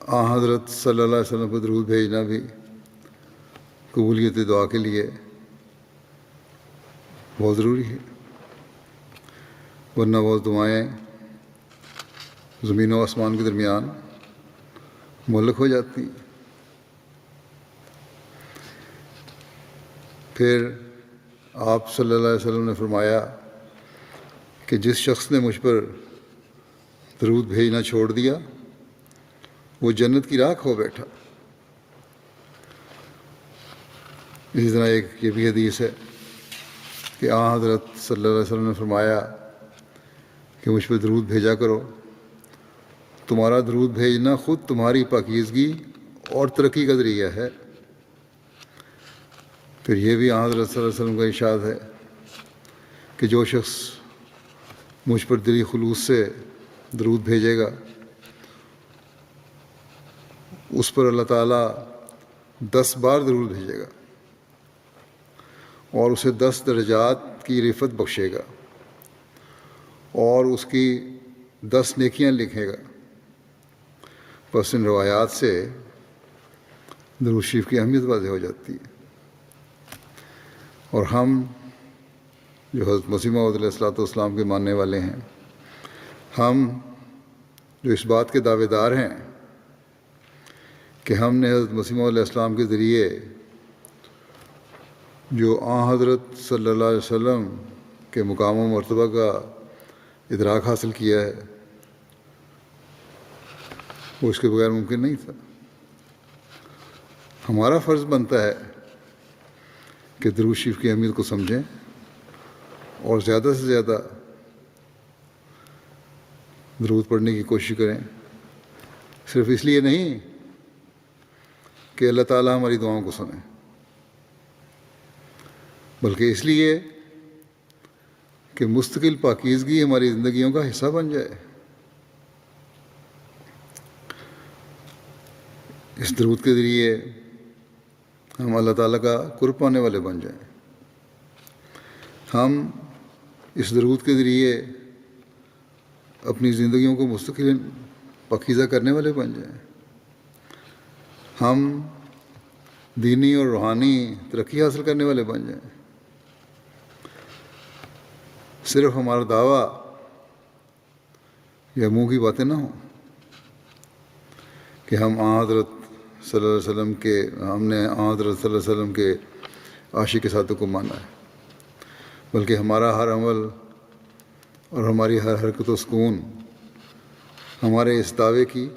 حضرت صلی اللہ علیہ وسلم کو درود بھیجنا بھی قبولیت دعا کے لیے بہت ضروری ہے، ورنہ وہ دعائیں زمین و آسمان کے درمیان معلق ہو جاتی ہیں۔ پھر آپ صلی اللہ علیہ وسلم نے فرمایا کہ جس شخص نے مجھ پر درود بھیجنا چھوڑ دیا وہ جنت کی راکھ ہو بیٹھا۔ اسی طرح ایک یہ بھی حدیث ہے کہ حضرت صلی اللہ علیہ وسلم نے فرمایا کہ مجھ پر درود بھیجا کرو، تمہارا درود بھیجنا خود تمہاری پاکیزگی اور ترقی کا ذریعہ ہے۔ پھر یہ بھی حضرت صلی اللہ علیہ وسلم کا ارشاد ہے کہ جو شخص مجھ پر دلی خلوص سے درود بھیجے گا اس پر اللہ تعالیٰ 10 بار درود بھیجے گا اور اسے 10 درجات کی رفعت بخشے گا اور اس کی 10 نیکیاں لکھے گا۔ بس ان روایات سے درود شریف کی اہمیت واضح ہو جاتی ہے۔ اور ہم جو حضرت مسیح موعود علیہ الصلوۃ والسلام کے ماننے والے ہیں، ہم جو اس بات کے دعوے دار ہیں کہ ہم نے حضرت مسیح موعود علیہ السلام کے ذریعے جو حضرت صلی اللہ علیہ وسلم کے مقام و مرتبہ کا ادراک حاصل کیا ہے وہ اس کے بغیر ممکن نہیں تھا۔ ہمارا فرض بنتا ہے کہ درود شریف کی اہمیت کو سمجھیں اور زیادہ سے زیادہ درود پڑھنے کی کوشش کریں، صرف اس لیے نہیں کہ اللہ تعالیٰ ہماری دعاؤں کو سنے، بلکہ اس لیے کہ مستقل پاکیزگی ہماری زندگیوں کا حصہ بن جائے۔ اس درود کے ذریعے ہم اللہ تعالیٰ کا قرب پانے والے بن جائیں، ہم اس درود کے ذریعے اپنی زندگیوں کو مستقل پاکیزہ کرنے والے بن جائیں، ہم دینی اور روحانی ترقی حاصل کرنے والے بن جائیں۔ صرف ہمارا دعویٰ یا منہ کی باتیں نہ ہوں کہ ہم حضرت صلی اللہ علیہ وسلم کے حضرت صلی اللہ علیہ وسلم کے عاشق ساتوں کو مانا ہے، بلکہ ہمارا ہر عمل اور ہماری ہر حرکت و سکون ہمارے اس دعوے کی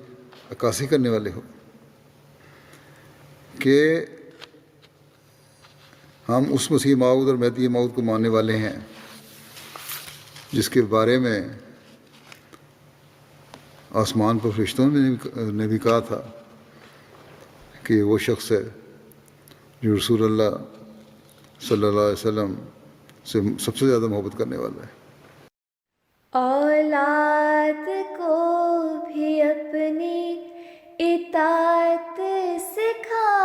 عکاسی کرنے والے ہو کہ ہم اس مسیح موعود اور مہدی موعود کو ماننے والے ہیں جس کے بارے میں آسمان پر فرشتوں نے بھی کہا تھا کہ وہ شخص ہے جو رسول اللہ صلی اللہ علیہ وسلم سے سب سے زیادہ محبت کرنے والا ہے۔ اولاد کو بھی اپنی اطاعت سکھا